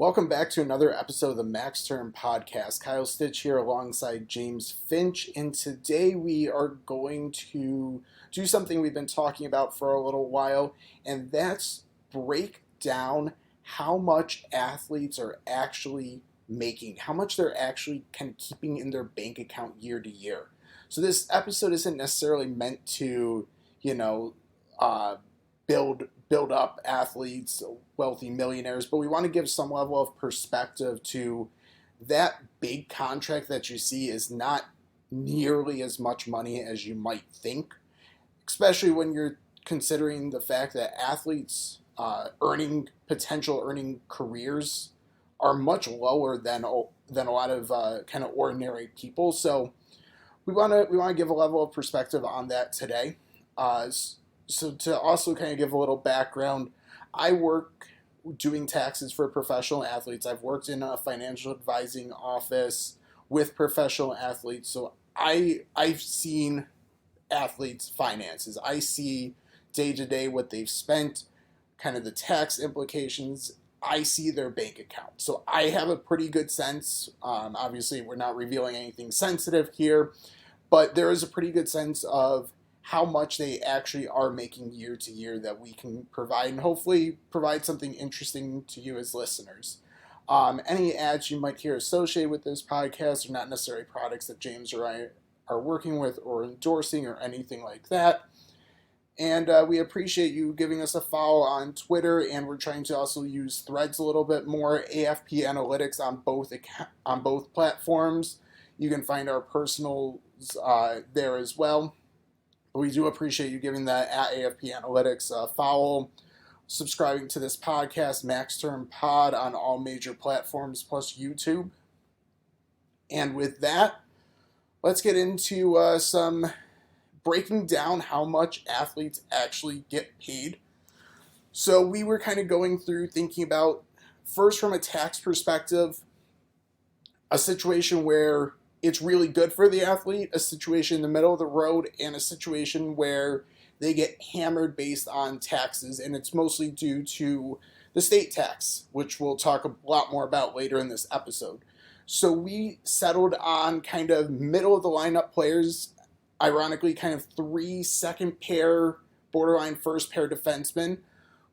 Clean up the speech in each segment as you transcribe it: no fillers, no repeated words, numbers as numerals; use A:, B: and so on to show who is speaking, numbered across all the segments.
A: Welcome back to another episode of the Max Term Podcast. Kyle Stitch here alongside James Finch, and today we are going to do something we've been talking about for a little while, and that's break down how much athletes are actually making, how much they're actually kind of keeping in their bank account year to year. So this episode isn't necessarily meant to, build up athletes, wealthy millionaires, but we want to give some level of perspective to that big contract that you see is not nearly as much money as you might think, especially when you're considering the fact that athletes potential earning careers are much lower than a lot of kind of ordinary people. So we want to give a level of perspective on that today. So to also kind of give a little background, I work doing taxes for professional athletes. I've worked in a financial advising office with professional athletes. So I've seen athletes' finances. I see day to day what they've spent, kind of the tax implications. I see their bank account. So I have a pretty good sense. Obviously, we're not revealing anything sensitive here, but there is a pretty good sense of how much they actually are making year to year that we can provide, and hopefully provide something interesting to you as listeners. Any ads you might hear associated with this podcast are not necessarily products that James or I are working with or endorsing or anything like that. And we appreciate you giving us a follow on Twitter, and we're trying to also use Threads a little bit more. AFP Analytics on both platforms. You can find our personals there as well. We do appreciate you giving that at AFP Analytics a follow, subscribing to this podcast, Max Term Pod, on all major platforms plus YouTube. And with that, let's get into some breaking down how much athletes actually get paid. So we were kind of going through thinking about, first from a tax perspective, a situation where it's really good for the athlete, a situation in the middle of the road, and a situation where they get hammered based on taxes, and it's mostly due to the state tax, which we'll talk a lot more about later in this episode. So we settled on kind of middle of the lineup players, ironically kind of 3 second pair, borderline first pair defensemen.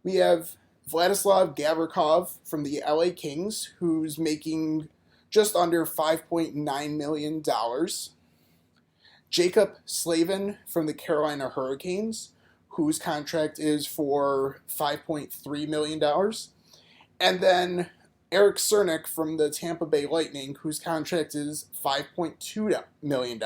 A: We have Vladislav Gavrikov from the LA Kings, who's making just under $5.9 million. Jacob Slavin from the Carolina Hurricanes, whose contract is for $5.3 million. And then Eric Cernak from the Tampa Bay Lightning, whose contract is $5.2 million.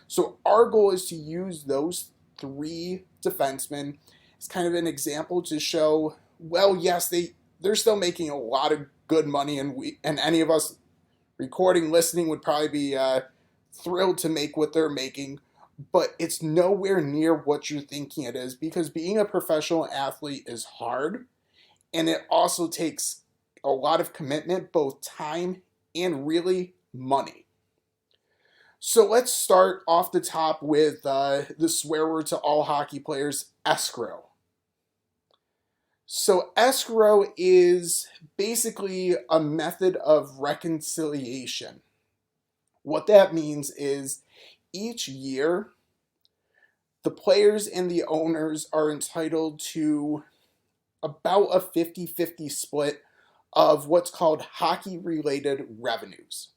A: So our goal is to use those 3 defensemen as kind of an example to show, well, yes, they're still making a lot of good money, and any of us recording, listening would probably be thrilled to make what they're making, but it's nowhere near what you're thinking it is, because being a professional athlete is hard, and it also takes a lot of commitment, both time and really money. So let's start off the top with the swear word to all hockey players, escrow. So escrow is basically a method of reconciliation. What that means is each year, the players and the owners are entitled to about a 50-50 split of what's called hockey-related revenues.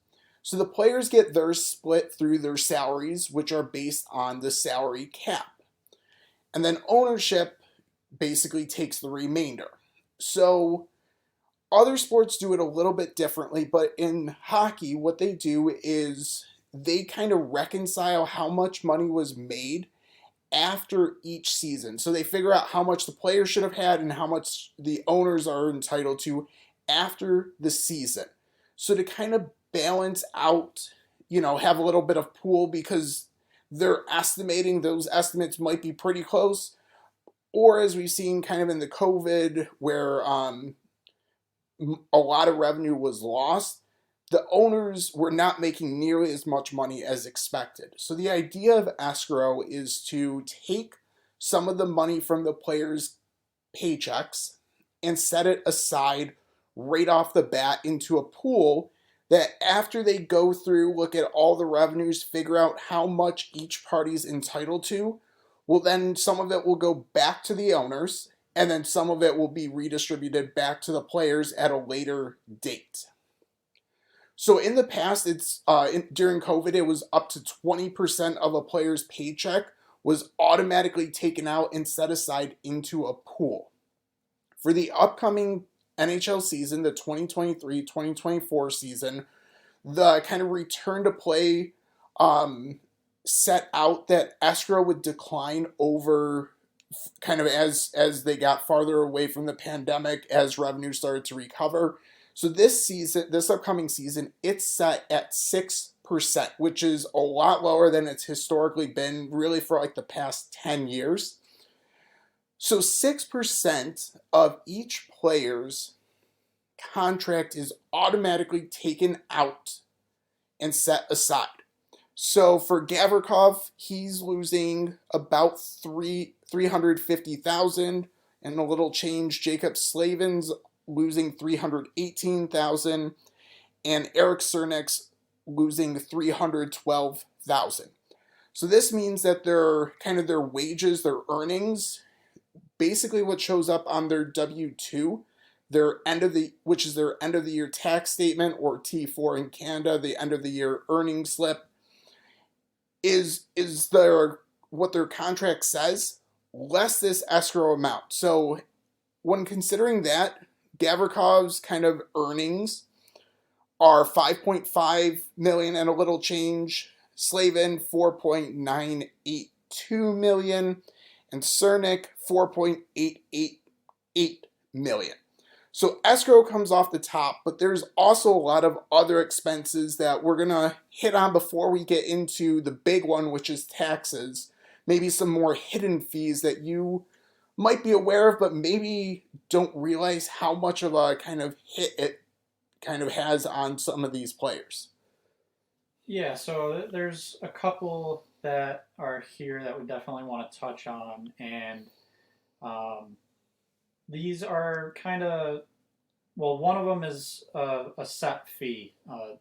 A: So the players get their split through their salaries, which are based on the salary cap. And then ownership basically takes the remainder. So other sports do it a little bit differently, but in hockey, what they do is they kind of reconcile how much money was made after each season. So they figure out how much the players should have had and how much the owners are entitled to after the season. So to kind of balance out, have a little bit of pool, because they're estimating those estimates might be pretty close. Or as we've seen kind of in the COVID, where a lot of revenue was lost, the owners were not making nearly as much money as expected. So the idea of escrow is to take some of the money from the players' paychecks and set it aside right off the bat into a pool that after they go through, look at all the revenues, figure out how much each party's entitled to, well, then some of it will go back to the owners, and then some of it will be redistributed back to the players at a later date. So in the past, during COVID, it was up to 20% of a player's paycheck was automatically taken out and set aside into a pool. For the upcoming NHL season, the 2023-2024 season, the kind of return to play set out that escrow would decline over kind of as they got farther away from the pandemic, as revenue started to recover. So this upcoming season, it's set at 6%, which is a lot lower than it's historically been, really for like the past 10 years. So 6% of each player's contract is automatically taken out and set aside. So for Gavrikov, he's losing about 350,000 and a little change. Jacob Slavin's losing 318,000, and Eric Cernek's losing 312,000. So this means that their wages, their earnings, basically what shows up on their W-2, which is their end of the year tax statement, or T4 in Canada, the end of the year earnings slip, is what their contract says, less this escrow amount. So when considering that, Gavrikov's kind of earnings are 5.5 million and a little change, Slavin 4.982 million, and Cernik 4.888 million. So escrow comes off the top, but there's also a lot of other expenses that we're going to hit on before we get into the big one, which is taxes. Maybe some more hidden fees that you might be aware of, but maybe don't realize how much of a kind of hit it kind of has on some of these players.
B: Yeah, so there's a couple that are here that we definitely want to touch on, and um, these are kind of, well, one of them is a set fee.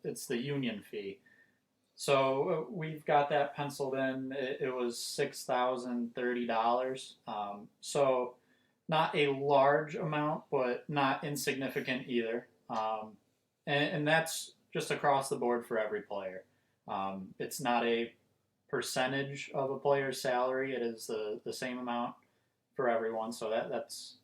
B: It's the union fee. So we've got that penciled in. It was $6,030. So not a large amount, but not insignificant either. And that's just across the board for every player. It's not a percentage of a player's salary. It is the same amount for everyone. So that's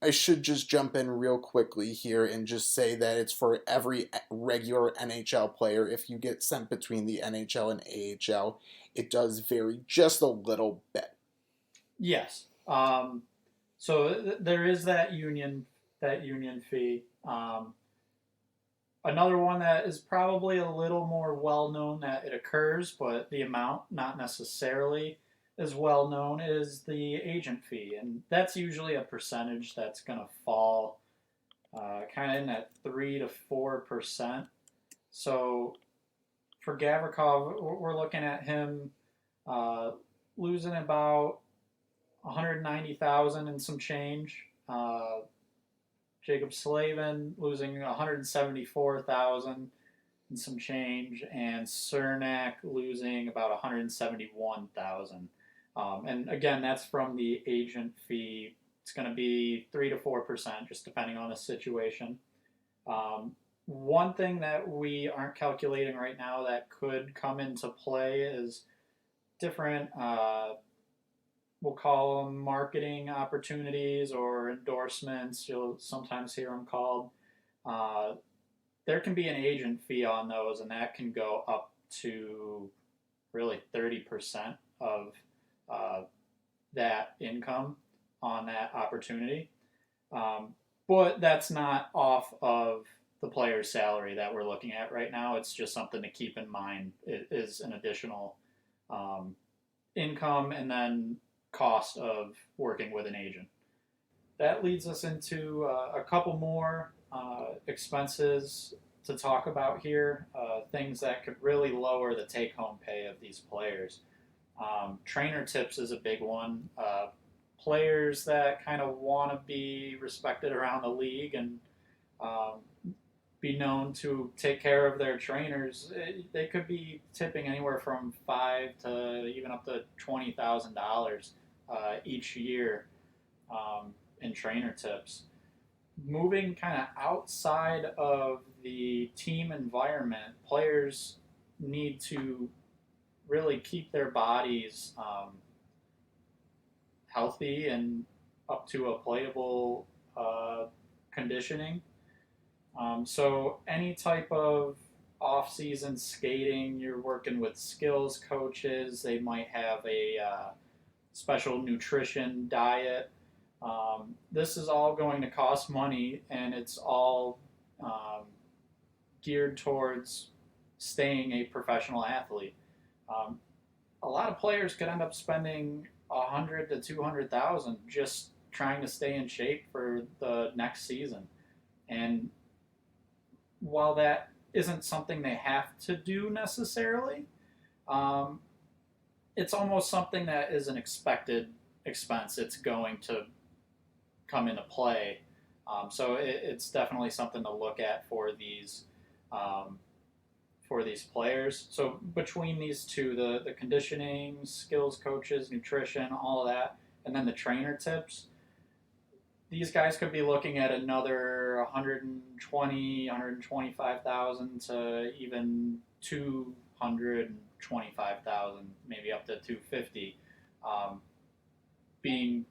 A: I should just jump in real quickly here and just say that it's for every regular NHL player. If you get sent between the NHL and AHL, it does vary just a little bit.
B: yes. So there is that union fee. Another one that is probably a little more well known that it occurs, but the amount not necessarily as well known, is the agent fee, and that's usually a percentage that's going to fall kind of in that 3 to 4%. So for Gavrikov, we're looking at him uh, losing about 190,000 and some change. Jacob Slavin losing 174,000 and some change, and Cernak losing about 171,000. And again, that's from the agent fee. It's going to be 3 to 4%, just depending on the situation. One thing that we aren't calculating right now that could come into play is different, we'll call them marketing opportunities or endorsements. You'll sometimes hear them called. Uh, there can be an agent fee on those, and that can go up to really 30% of uh, that income on that opportunity. But that's not off of the player's salary that we're looking at right now. It's just something to keep in mind. It is an additional um, income and then cost of working with an agent. That leads us into a couple more expenses to talk about here, things that could really lower the take home pay of these players. Trainer tips is a big one. Players that kind of want to be respected around the league and um, be known to take care of their trainers, they could be tipping anywhere from five to even up to $20,000 each year in trainer tips. Moving kind of outside of the team environment, players need to really keep their bodies healthy and up to a playable uh, conditioning. So any type of off-season skating, you're working with skills coaches. They might have a special nutrition diet. This is all going to cost money, and it's all um, geared towards staying a professional athlete. Um, a lot of players could end up spending 100 to 200,000 just trying to stay in shape for the next season. And while that isn't something they have to do necessarily, um, it's almost something that is an expected expense. It's going to come into play. So it's definitely something to look at um, for these players. So between these two, the conditioning, skills coaches, nutrition, all of that, and then the trainer tips, these guys could be looking at another 120, 125,000 to even 225,000, maybe up to 250, being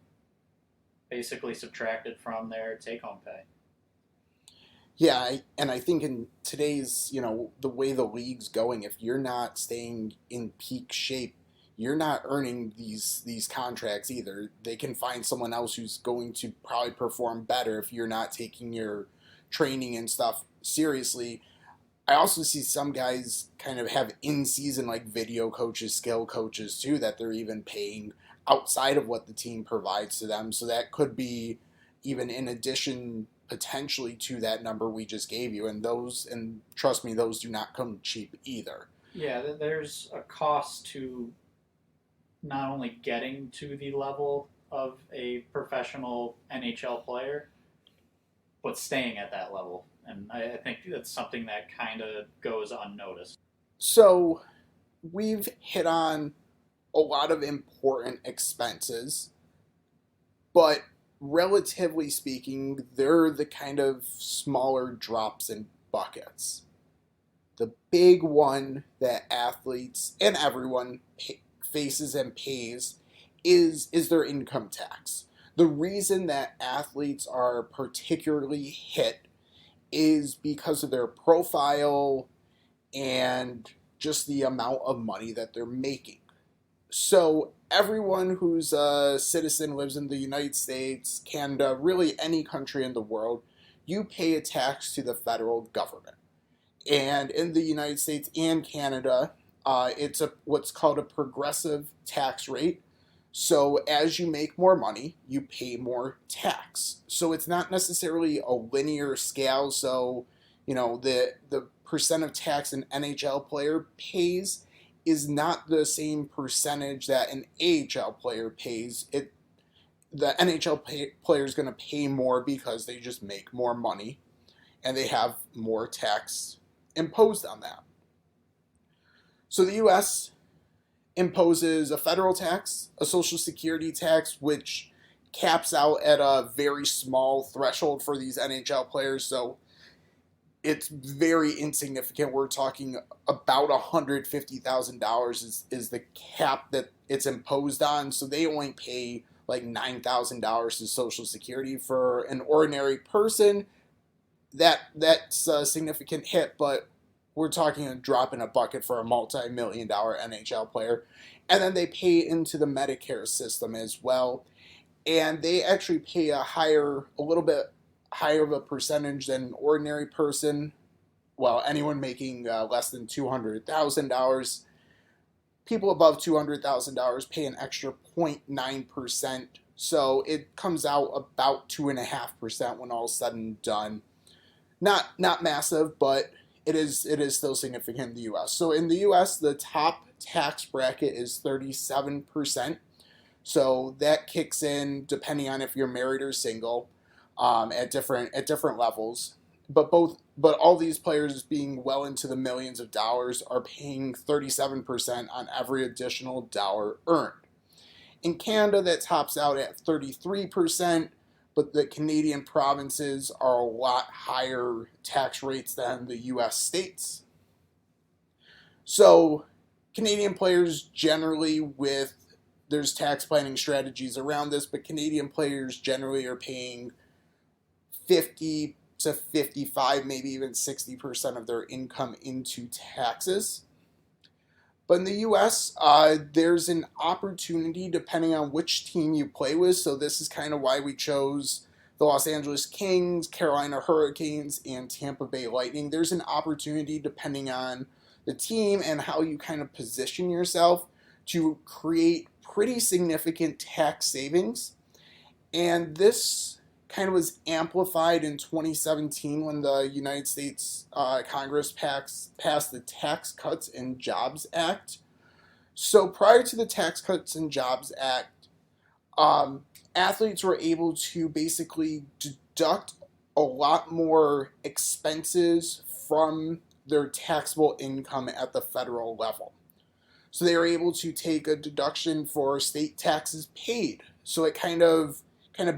B: basically subtracted from their take-home pay.
A: Yeah, and I think in today's, the way the league's going, if you're not staying in peak shape, you're not earning these contracts either. They can find someone else who's going to probably perform better if you're not taking your training and stuff seriously. I also see some guys kind of have in-season like video coaches, skill coaches too that they're even paying outside of what the team provides to them. So that could be even in addition potentially to that number we just gave you. And trust me, those do not come cheap either.
B: Yeah, there's a cost to not only getting to the level of a professional NHL player, but staying at that level. And I think that's something that kind of goes unnoticed.
A: So we've hit on a lot of important expenses, but relatively speaking, they're the kind of smaller drops in buckets. The big one that athletes and everyone faces and pays is their income tax. The reason that athletes are particularly hit is because of their profile and just the amount of money that they're making. So everyone who's a citizen lives in the United States, Canada, really any country in the world, you pay a tax to the federal government. And in the United States and Canada, it's what's called a progressive tax rate. So as you make more money, you pay more tax. So it's not necessarily a linear scale. So the percent of tax an NHL player pays is not the same percentage that an AHL player pays. The NHL player is going to pay more because they just make more money and they have more tax imposed on that. So the US imposes a federal tax, a social security tax, which caps out at a very small threshold for these NHL players. So it's very insignificant. We're talking about $150,000 is the cap that it's imposed on. So they only pay like $9,000 to Social Security. For an ordinary person, that's a significant hit, but we're talking a drop in a bucket for a multi-million-dollar NHL player. And then they pay into the Medicare system as well, and they actually pay a little bit higher of a percentage than an ordinary person. Well, anyone making less than $200,000. People above $200,000 pay an extra 0.9%. So it comes out about 2.5% when all is said and done. Not massive, but it is still significant in the U.S. So in the U.S., the top tax bracket is 37%. So that kicks in depending on if you're married or single, at different levels. but all these players being well into the millions of dollars are paying 37% on every additional dollar earned. In Canada, that tops out at 33%, but the Canadian provinces are a lot higher tax rates than the US states. So, Canadian players generally, with there's tax planning strategies around this, but Canadian players generally are paying 50 to 55, maybe even 60% of their income into taxes. But in the US, there's an opportunity depending on which team you play with. So this is kind of why we chose the Los Angeles Kings, Carolina Hurricanes, and Tampa Bay Lightning. There's an opportunity depending on the team and how you kind of position yourself to create pretty significant tax savings. And this kind of was amplified in 2017 when the United States Congress passed the Tax Cuts and Jobs Act. So prior to the Tax Cuts and Jobs Act, athletes were able to basically deduct a lot more expenses from their taxable income at the federal level. So they were able to take a deduction for state taxes paid. So it kind of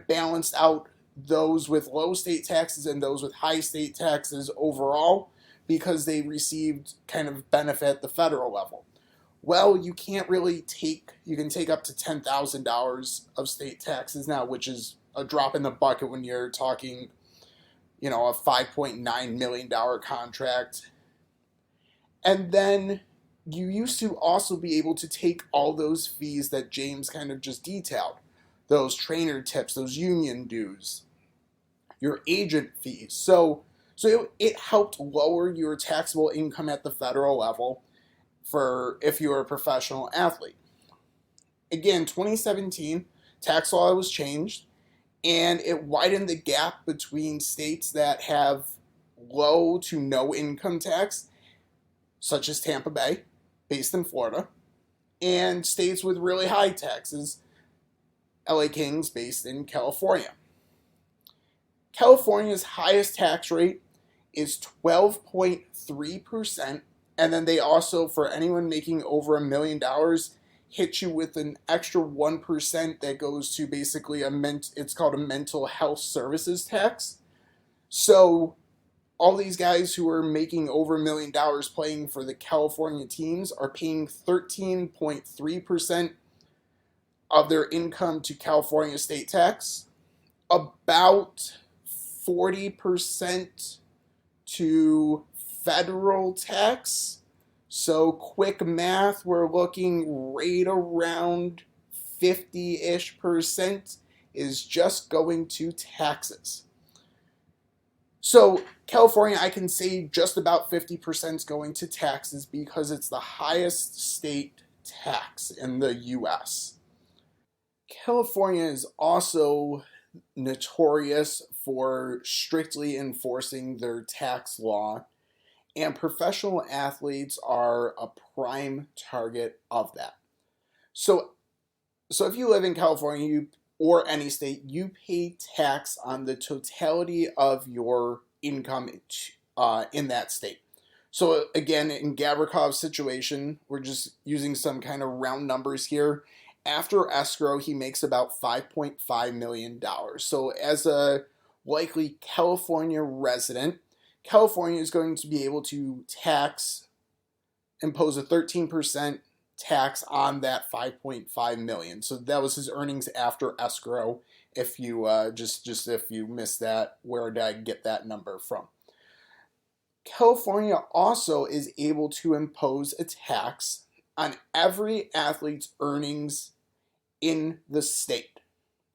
A: balanced out those with low state taxes and those with high state taxes overall because they received kind of benefit at the federal level. Well, you can take up to $10,000 of state taxes now, which is a drop in the bucket when you're talking, a $5.9 million contract. And then you used to also be able to take all those fees that James kind of just detailed, those trainer tips, those union dues, your agent fees. So it helped lower your taxable income at the federal level for if you're a professional athlete. Again, 2017, tax law was changed, and it widened the gap between states that have low to no income tax, such as Tampa Bay, based in Florida, and states with really high taxes, LA Kings, based in California. California's highest tax rate is 12.3%, and then they also, for anyone making over $1 million, hit you with an extra 1% that goes to basically it's called a mental health services tax. So all these guys who are making over $1 million playing for the California teams are paying 13.3% of their income to California state tax, about 40% to federal tax. So quick math, we're looking right around 50-ish percent is just going to taxes. So California, I can say just about 50% is going to taxes because it's the highest state tax in the US. California is also notorious for strictly enforcing their tax law, and professional athletes are a prime target of that. So if you live in California or any state, you pay tax on the totality of your income in that state. So again, in Gavrikov's situation, we're just using some kind of round numbers here. After escrow, he makes about $5.5 million. So as a likely California resident, California is going to be able to impose a 13% tax on that $5.5 million. So that was his earnings after escrow. If you if you missed that, where did I get that number from? California also is able to impose a tax on every athlete's earnings in the state.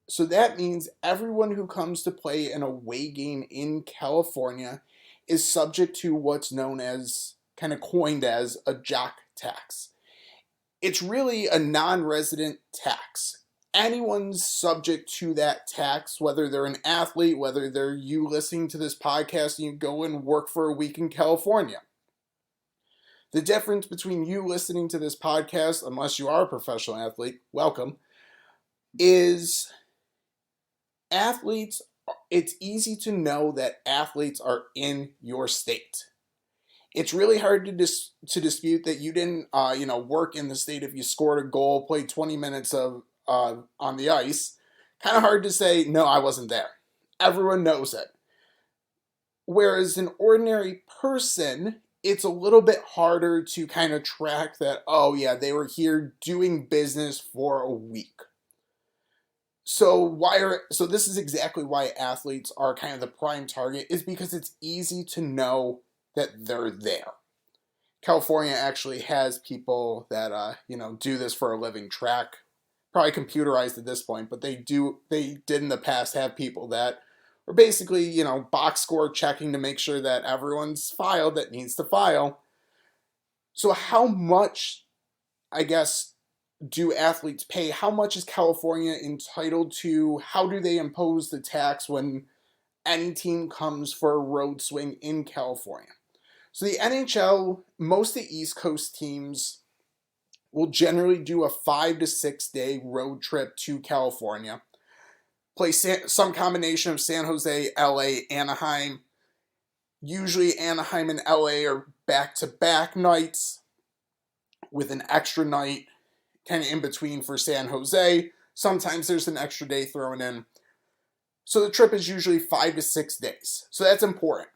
A: So that means everyone who comes to play an away game in California is subject to what's known as, kind of coined as, a Jock Tax. It's really a non-resident tax. Anyone's subject to that tax, whether they're an athlete, whether they're you listening to this podcast and you go and work for a week in California. The difference between you listening to this podcast, unless you are a professional athlete, welcome, is athletes it's easy to know that athletes are in your state. It's really hard to dispute that you didn't work in the state if you scored a goal, played 20 minutes of on the ice. Kind of hard to say no, I wasn't there. Everyone knows it. Whereas an ordinary person, it's a little bit harder to kind of track that, oh yeah, they were here doing business for a week. So this is exactly why athletes are kind of the prime target, is because it's easy to know that they're there. California actually has people that do this for a living, track, probably computerized at this point, but they did in the past have people that were basically, box score checking to make sure that everyone's filed that needs to file. So how much, I guess, do athletes pay? How much is California entitled to? How do they impose the tax when any team comes for a road swing in California? So the NHL, most of the East Coast teams will generally do a 5 to 6 day road trip to California, play some combination of San Jose, LA, Anaheim. Usually Anaheim and LA are back-to-back nights with an extra night kind of in between for San Jose. Sometimes there's an extra day thrown in. So the trip is usually 5 to 6 days. So that's important.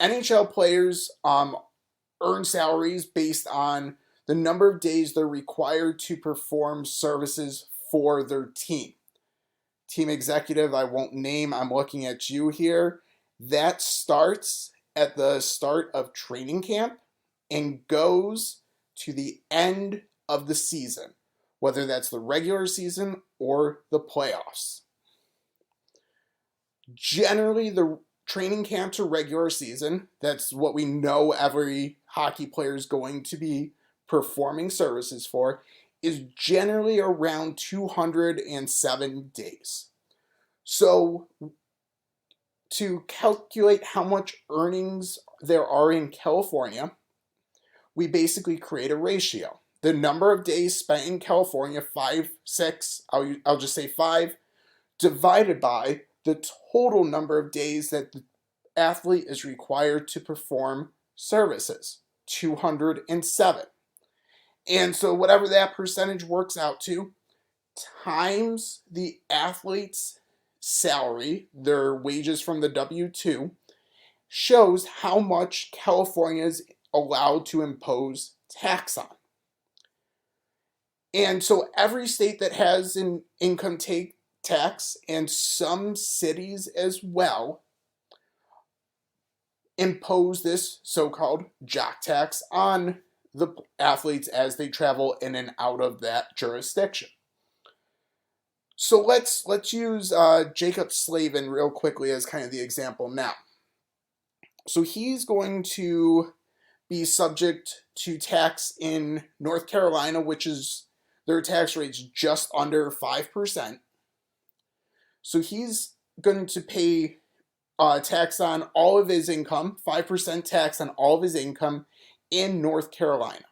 A: NHL players earn salaries based on the number of days they're required to perform services for their team. Team executive, I won't name, I'm looking at you here. That starts at the start of training camp and goes to the end of the season, whether that's the regular season or the playoffs. Generally, the training camp to regular season, that's what we know every hockey player is going to be performing services for, is generally around 207 days. So to calculate how much earnings there are in California, we basically create a ratio. The number of days spent in California, 6, I'll just say 5, divided by the total number of days that the athlete is required to perform services, 207. And so whatever that percentage works out to, times the athlete's salary, their wages from the W-2, shows how much California is allowed to impose tax on. And so every state that has an income tax, and some cities as well, impose this so-called Jock Tax on the athletes as they travel in and out of that jurisdiction. So let's use Jacob Slavin real quickly as kind of the example now. So he's going to be subject to tax in North Carolina, which is their tax rate's just under 5%. So he's going to pay tax on all of his income, 5% tax on all of his income in North Carolina.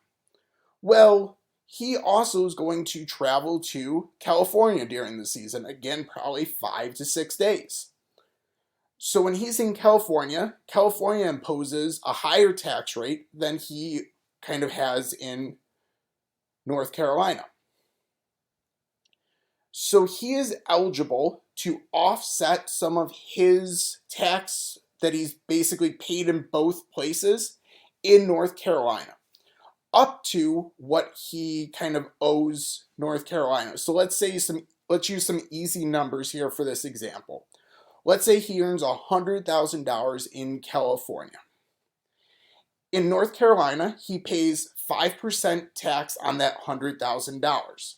A: Well, he also is going to travel to California during the season, again, probably 5 to 6 days. So when he's in California, California imposes a higher tax rate than he kind of has in North Carolina. So he is eligible to offset some of his tax that he's basically paid in both places in North Carolina, up to what he kind of owes North Carolina. So let's use some easy numbers here for this example. Let's say he earns $100,000 in California. In North Carolina, he pays 5% tax on that $100,000,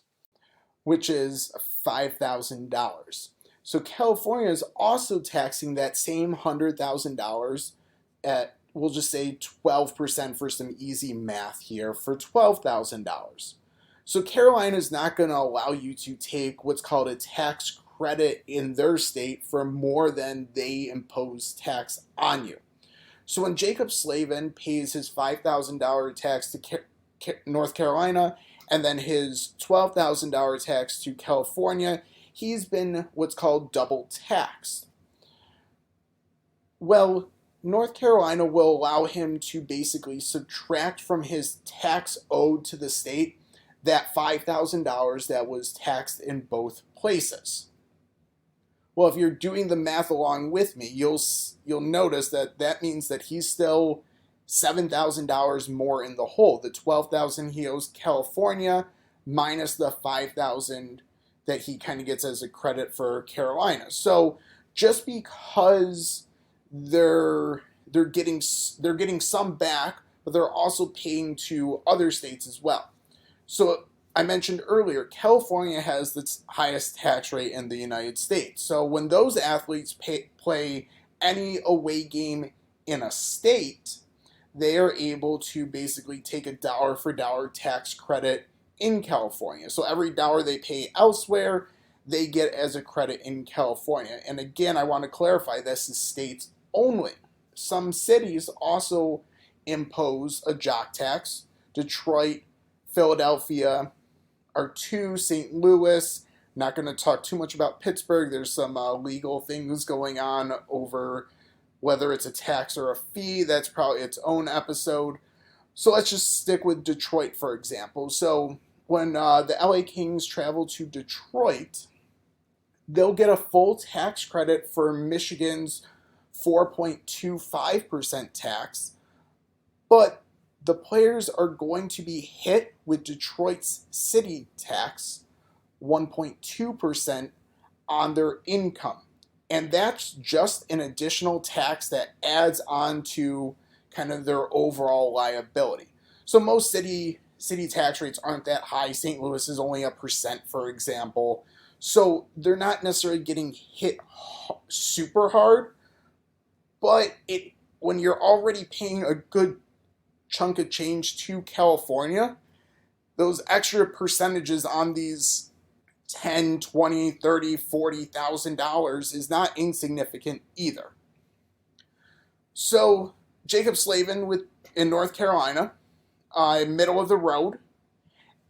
A: which is $5,000. So California is also taxing that same $100,000 at, we'll just say 12% for some easy math here, for $12,000. So Carolina is not going to allow you to take what's called a tax credit in their state for more than they impose tax on you. So when Jacob Slavin pays his $5,000 tax to North Carolina and then his $12,000 tax to California, he's been what's called double taxed. Well, North Carolina will allow him to basically subtract from his tax owed to the state that $5,000 that was taxed in both places. Well, if you're doing the math along with me, you'll notice that that means that he's still $7,000 more in the hole. The $12,000 he owes California minus the $5,000 that he kind of gets as a credit for Carolina. So just because they're they're getting some back, but they're also paying to other states as well. So I mentioned earlier, California has the highest tax rate in the United States. So when those athletes play any away game in a state, they are able to basically take a dollar for dollar tax credit in California. So every dollar they pay elsewhere, they get as a credit in California. And again, I want to clarify this is states only. Some cities also impose a jock tax. Detroit, Philadelphia are two, St. Louis. Not going to talk too much about Pittsburgh. There's some legal things going on over whether it's a tax or a fee. That's probably its own episode. So let's just stick with Detroit, for example. So when the LA Kings travel to Detroit, they'll get a full tax credit for Michigan's 4.25% tax, but the players are going to be hit with Detroit's city tax, 1.2% on their income. And that's just an additional tax that adds on to kind of their overall liability. So most city tax rates aren't that high. St. Louis is only 1%, for example. So they're not necessarily getting hit super hard, but when you're already paying a good chunk of change to California, those extra percentages on these 10, 20, 30, $40,000 is not insignificant either. So Jacob Slavin in North Carolina, middle of the road.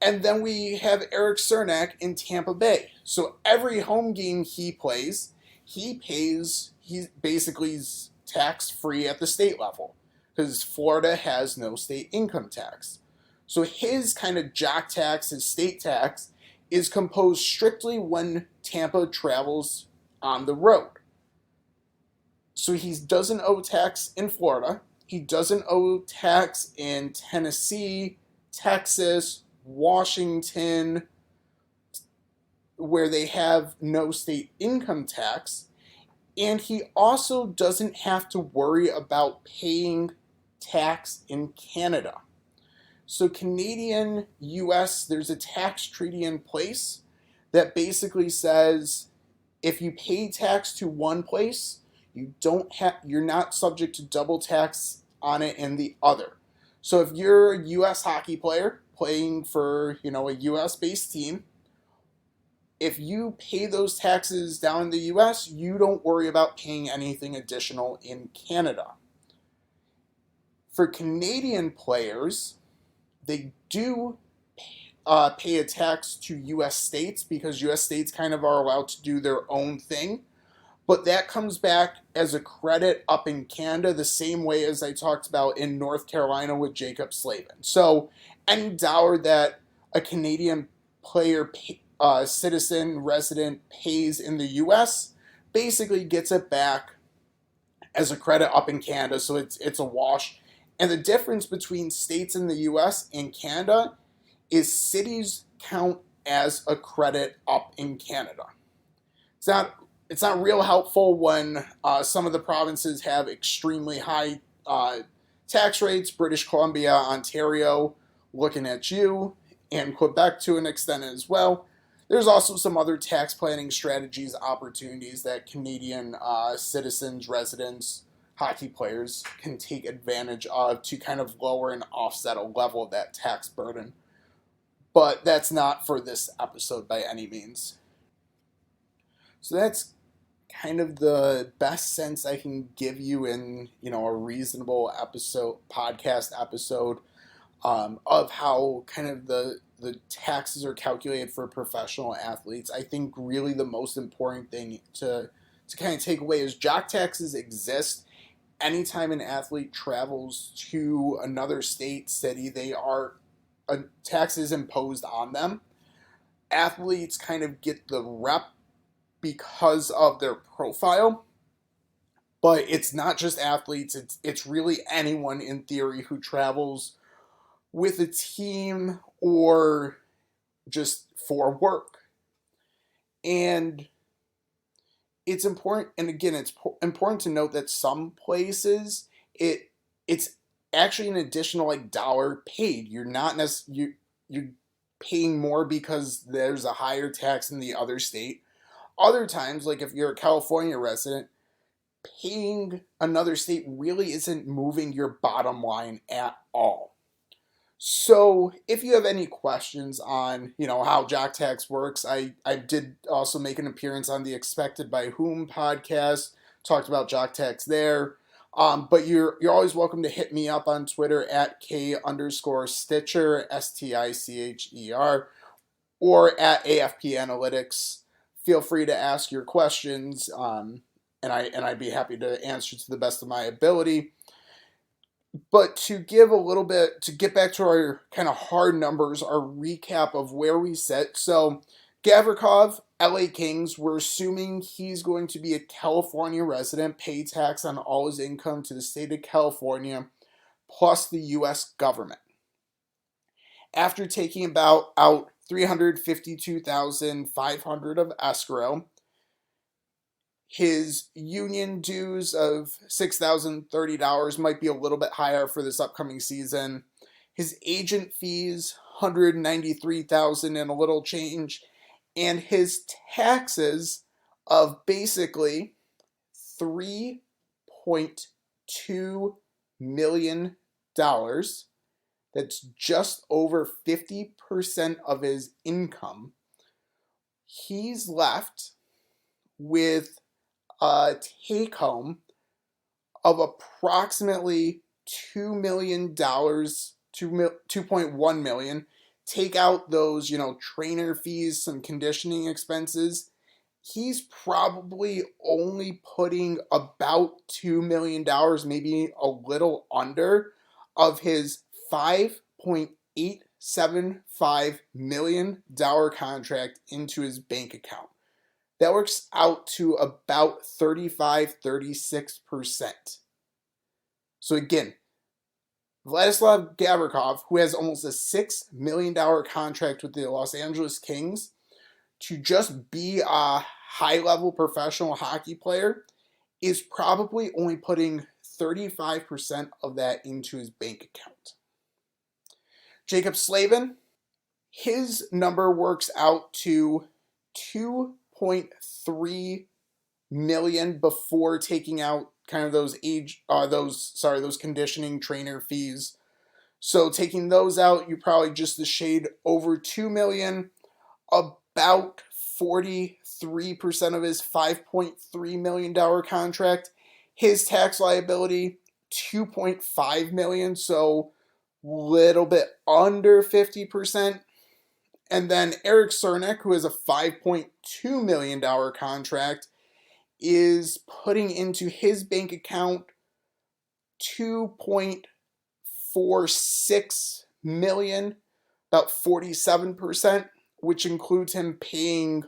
A: And then we have Eric Cernak in Tampa Bay. So every home game he plays, he's basically tax free at the state level because Florida has no state income tax. So his kind of jock tax, his state tax, is composed strictly when Tampa travels on the road. So he doesn't owe tax in Florida. He doesn't owe tax in Tennessee, Texas, Washington, where they have no state income tax. And he also doesn't have to worry about paying tax in Canada. So Canadian, US, there's a tax treaty in place that basically says if you pay tax to one place, you're not subject to double tax on it in the other. So if you're a US hockey player playing for, a US based team, if you pay those taxes down in the US, you don't worry about paying anything additional in Canada. For Canadian players, they do pay a tax to US states because US states kind of are allowed to do their own thing. But that comes back as a credit up in Canada the same way as I talked about in North Carolina with Jacob Slavin. So any dollar that a Canadian player, citizen, resident pays in the US basically gets it back as a credit up in Canada. So it's a wash. And the difference between states in the US and Canada is cities count as a credit up in Canada. It's not real helpful when some of the provinces have extremely high tax rates. British Columbia, Ontario, looking at you, and Quebec to an extent as well. There's also some other tax planning strategies, opportunities that Canadian citizens, residents, hockey players can take advantage of to kind of lower and offset a level of that tax burden. But that's not for this episode by any means. So that's kind of the best sense I can give you in, a reasonable podcast episode of how kind of the taxes are calculated for professional athletes. I think really the most important thing to kind of take away is jock taxes exist anytime an athlete travels to another state, city, they are taxes imposed on them. Athletes kind of get the rep because of their profile, but it's not just athletes, it's really anyone in theory who travels with a team or just for work. And it's important, and again, it's important to note that some places it's actually an additional like dollar paid. You're not necessarily you're paying more because there's a higher tax in the other state. Other times, like if you're a California resident, paying another state really isn't moving your bottom line at all. So, if you have any questions on, how Jock Tax works, I did also make an appearance on the Expected by Whom podcast, talked about Jock Tax there. But you're always welcome to hit me up on Twitter at K_Stitcher, Sticher, or at AFP Analytics. Feel free to ask your questions, and I'd be happy to answer to the best of my ability. But to get back to our kind of hard numbers, our recap of where we sit. So, Gavrikov, LA Kings, we're assuming he's going to be a California resident, pay tax on all his income to the state of California, plus the U.S. government. After taking out $352,500 of escrow, his union dues of $6,030 might be a little bit higher for this upcoming season. His agent fees, $193,000 and a little change, and his taxes of basically $3.2 million. That's just over 50% of his income. He's left with a take home of approximately $2 million, 2.1 million. Take out those, trainer fees, some conditioning expenses. He's probably only putting about $2 million, maybe a little under, of his $5.875 million contract into his bank account. That works out to about 36%. So again, Vladislav Gavrikov, who has almost a $6 million contract with the Los Angeles Kings, to just be a high-level professional hockey player, is probably only putting 35% of that into his bank account. Jacob Slavin, his number works out to 2.3 million before taking out kind of those conditioning trainer fees. So taking those out, you probably just a shade over 2 million. About 43% of his $5.3 million contract. His tax liability, 2.5 million, so little bit under 50%. And then Eric Cernak, who has a $5.2 million contract, is putting into his bank account 2.46 million, about 47%, which includes him paying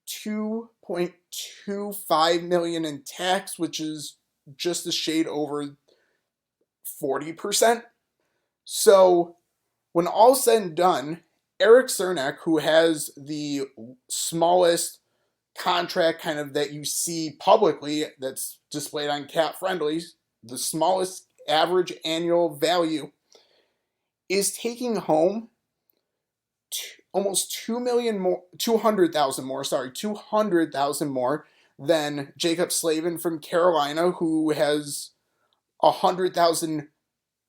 A: 2.25 million in tax, which is just a shade over 40%. So when all's said and done, Eric Cernak, who has the smallest contract kind of that you see publicly that's displayed on Cap Friendly's, the smallest average annual value, is taking home almost 200,000 more than Jacob Slavin from Carolina, who has 100,000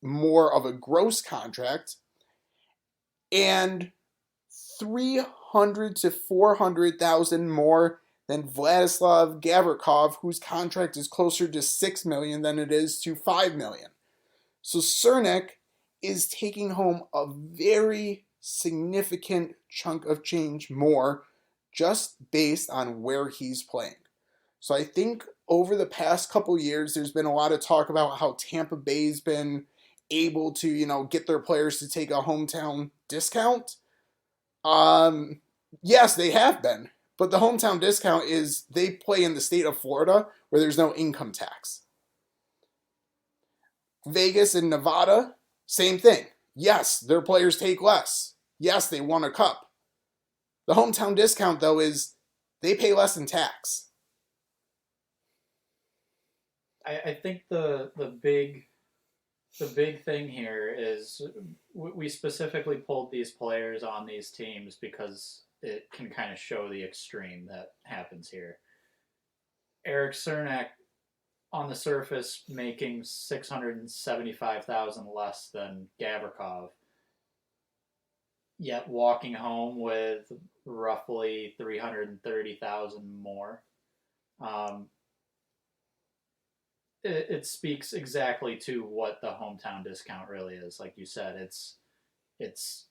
A: more of a gross contract, and 300 to 400,000 more than Vladislav Gavrikov, whose contract is closer to 6 million than it is to 5 million. So Cernak is taking home a very significant chunk of change more just based on where he's playing. So I think over the past couple years, there's been a lot of talk about how Tampa Bay's been able to, get their players to take a hometown discount. Um, yes, they have been, but the hometown discount is they play in the state of Florida where there's no income tax. Vegas and Nevada, same thing. Yes, their players take less. Yes, they won a cup. The hometown discount, though, is they pay less in tax.
B: I think the big thing here is we specifically pulled these players on these teams because it can kind of show the extreme that happens here. Eric Cernak on the surface making 675,000 less than Gavrikov, yet walking home with roughly 330,000 more. Um, it speaks exactly to what the hometown discount really is. Like you said, it's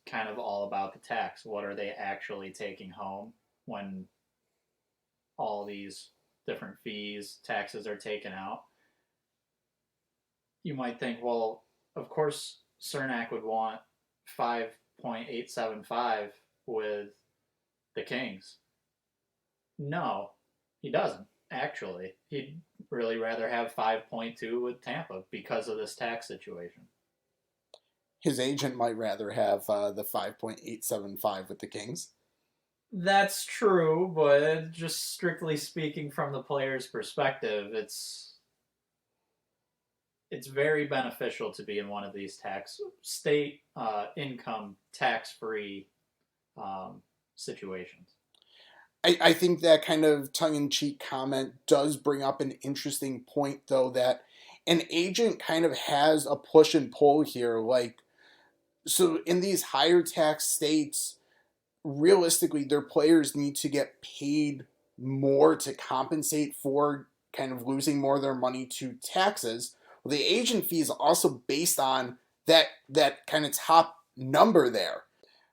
B: kind of all about the tax. What are they actually taking home when all these different fees, taxes are taken out? You might think, well, of course Cernak would want 5.875 with the Kings. No, he doesn't, actually. He'd really rather have 5.2 with Tampa because of this tax situation.
A: His agent might rather have the 5.875 with the Kings.
B: That's true, but just strictly speaking from the player's perspective, it's very beneficial to be in one of these tax state income tax free situations.
A: I think that kind of tongue in cheek comment does bring up an interesting point, though, that an agent kind of has a push and pull here. Like, so in these higher tax states, realistically, their players need to get paid more to compensate for kind of losing more of their money to taxes. Well, the agent fee is also based on that kind of top number there.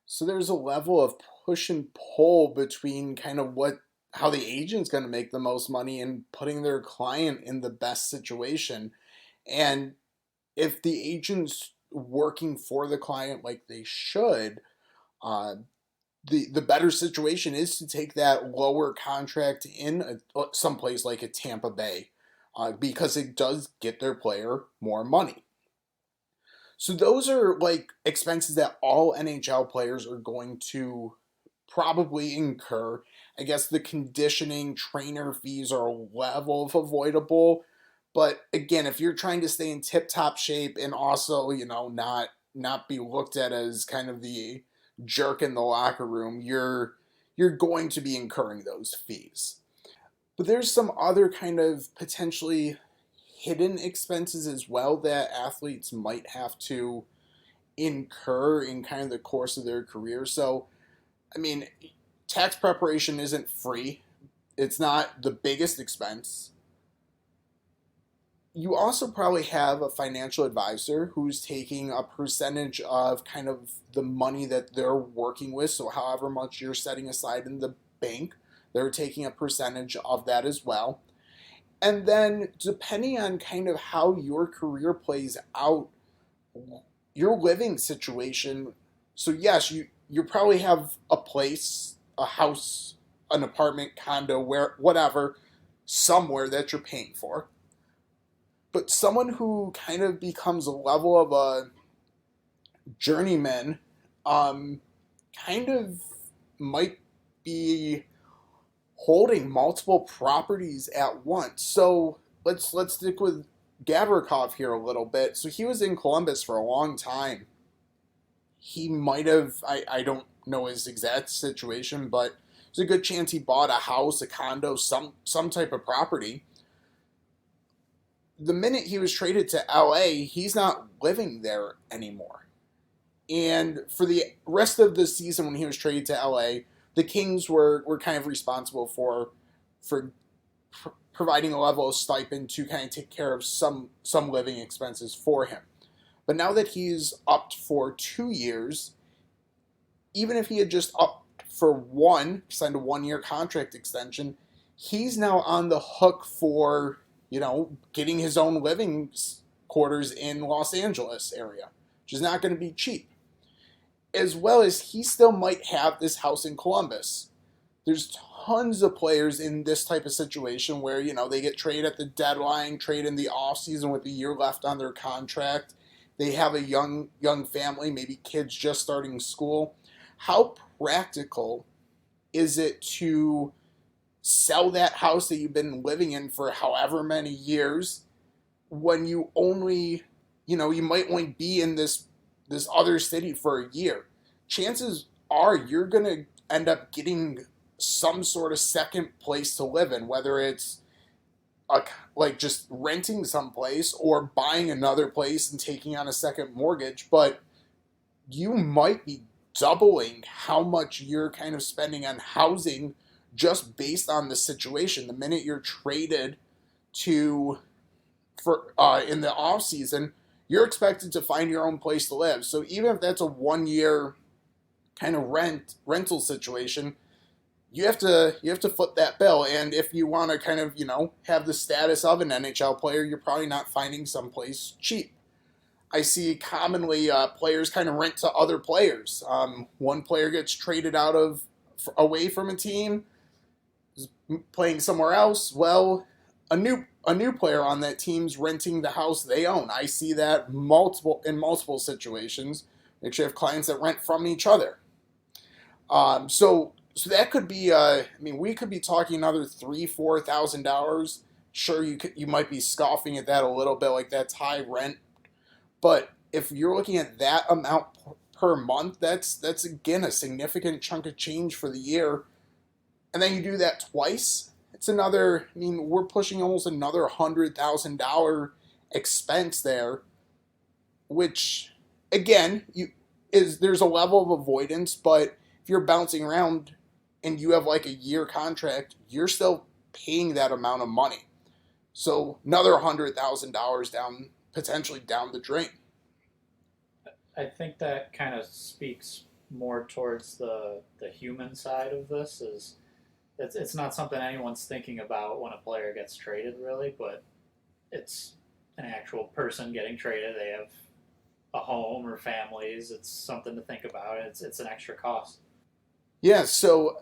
A: So there's a level of push and pull between kind of what how the agent's going to make the most money and putting their client in the best situation. And if the agent's working for the client like they should, uh, the better situation is to take that lower contract in someplace like a Tampa Bay, because it does get their player more money. So those are like expenses that all NHL players are going to probably incur. I guess the conditioning trainer fees are a level of avoidable, but again, if you're trying to stay in tip-top shape and also, not be looked at as kind of the jerk in the locker room, you're going to be incurring those fees. But there's some other kind of potentially hidden expenses as well that athletes might have to incur in kind of the course of their career. So, I mean, tax preparation isn't free. It's not the biggest expense. You also probably have a financial advisor who's taking a percentage of kind of the money that they're working with. So, however much you're setting aside in the bank, they're taking a percentage of that as well. And then, depending on kind of how your career plays out, your living situation. So, yes, you probably have a place, a house, an apartment, condo, where whatever, somewhere that you're paying for. But someone who kind of becomes a level of a journeyman, um, kind of might be holding multiple properties at once. So let's stick with Gavrikov here a little bit. So he was in Columbus for a long time. He might have, I don't know his exact situation, but there's a good chance he bought a house, a condo, some type of property. The minute he was traded to LA, he's not living there anymore. And for the rest of the season when he was traded to LA, the Kings were kind of responsible for providing a level of stipend to kind of take care of some living expenses for him. But now that he's upped for 2 years, even if he had just upped for signed a 1 year contract extension, he's now on the hook for, getting his own living quarters in Los Angeles area, which is not going to be cheap. As well as he still might have this house in Columbus. There's tons of players in this type of situation where, they get traded at the deadline, trade in the offseason with a year left on their contract. They have a young family, maybe kids just starting school. How practical is it to sell that house that you've been living in for however many years when you only, you might only be in this other city for a year? Chances are you're going to end up getting some sort of second place to live in, whether it's like just renting someplace or buying another place and taking on a second mortgage. But you might be doubling how much you're kind of spending on housing just based on the situation. The minute you're traded to for in the off season, you're expected to find your own place to live. So even if that's a 1 year kind of rental situation, you have to foot that bill. And if you want to kind of have the status of an NHL player, you're probably not finding someplace cheap. I see commonly players kind of rent to other players. One player gets traded away from a team, is playing somewhere else. Well, a new player on that team's renting the house they own. I see that in multiple situations. We actually have clients that rent from each other. So that could be. We could be talking another $3,000-4,000. Sure, you might be scoffing at that a little bit, like that's high rent. But if you're looking at that amount per month, that's again a significant chunk of change for the year. And then you do that twice, it's another. We're pushing almost another $100,000 expense there, which again, there's a level of avoidance, but if you're bouncing around and you have like a year contract, you're still paying that amount of money. So another $100,000 potentially down the drain.
B: I think that kind of speaks more towards the human side of this. Is it's not something anyone's thinking about when a player gets traded, really, but it's an actual person getting traded. They have a home or families. It's something to think about. It's an extra cost.
A: Yeah, so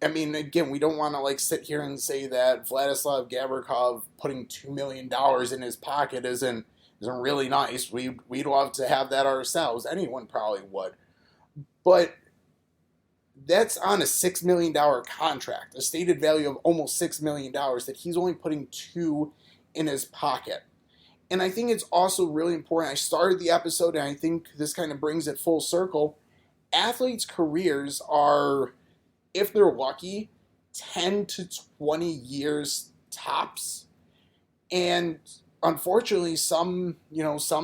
A: again, we don't want to like sit here and say that Vladislav Gavrikov putting $2 million in his pocket isn't really nice. We'd love to have that ourselves. Anyone probably would, but that's on a $6 million contract, a stated value of almost $6 million that he's only putting two in his pocket. And I think it's also really important. I started the episode, and I think this kind of brings it full circle. Athletes' careers are, if they're lucky, 10 to 20 years tops. And unfortunately, some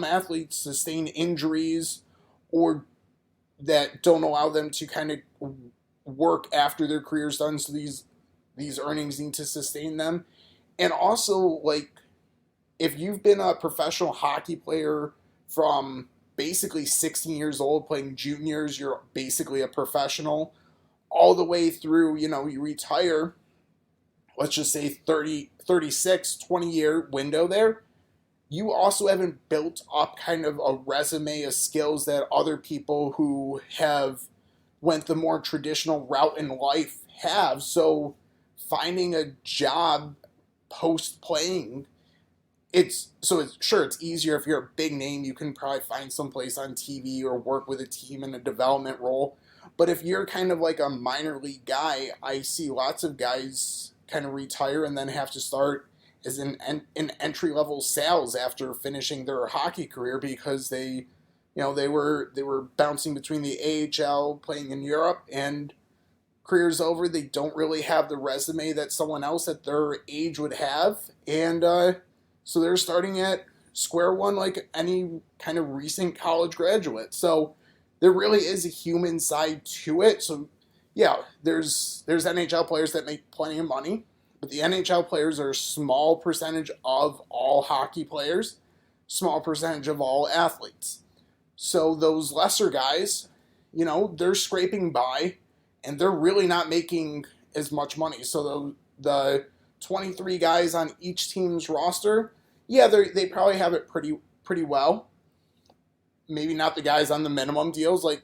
A: athletes sustain injuries or that don't allow them to kind of work after their career's done. So these earnings need to sustain them. And also, like, if you've been a professional hockey player from basically 16 years old playing juniors, you're basically a professional, all the way through, you retire, let's just say 30, 36, 20-year window there, you also haven't built up kind of a resume of skills that other people who have went the more traditional route in life have. So finding a job post playing, it's easier if you're a big name. You can probably find someplace on TV or work with a team in a development role. But if you're kind of like a minor league guy, I see lots of guys kind of retire and then have to start as in entry level sales after finishing their hockey career because they were bouncing between the AHL, playing in Europe, and career's over. They don't really have the resume that someone else at their age would have, and so they're starting at square one like any kind of recent college graduate. So there really is a human side to it. So yeah, there's NHL players that make plenty of money, but the NHL players are a small percentage of all hockey players, small percentage of all athletes. So those lesser guys, they're scraping by, and they're really not making as much money. So the 23 guys on each team's roster, yeah, they probably have it pretty well. Maybe not the guys on the minimum deals. Like,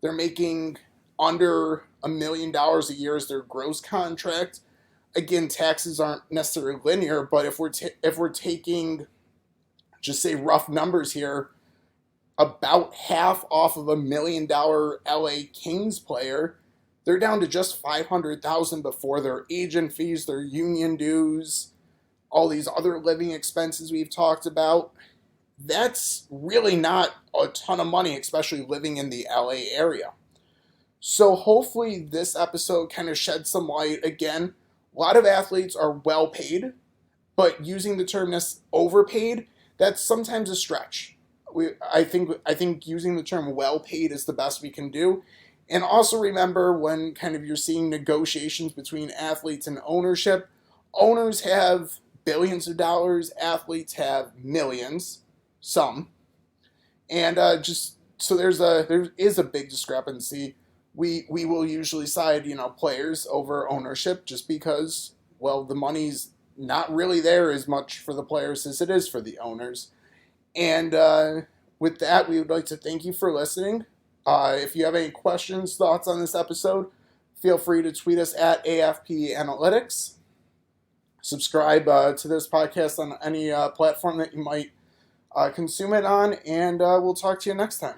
A: they're making under $1 million a year as their gross contract. Again, taxes aren't necessarily linear, but if we're taking, just say, rough numbers here, about half off of $1 million LA Kings player, they're down to just 500,000 before their agent fees, their union dues, all these other living expenses we've talked about. That's really not a ton of money, especially living in the LA area. So hopefully this episode kind of sheds some light. Again, a lot of athletes are well paid, but using the term overpaid, that's sometimes a stretch. I think using the term well paid is the best we can do. And also remember, when kind of you're seeing negotiations between athletes and ownership, owners have billions of dollars, athletes have millions, some, and just so there is a big discrepancy. We will usually side, players over ownership, just because, well, the money's not really there as much for the players as it is for the owners. And with that, we would like to thank you for listening. If you have any questions, thoughts on this episode, feel free to tweet us at AFP Analytics. Subscribe to this podcast on any platform that you might consume it on, and we'll talk to you next time.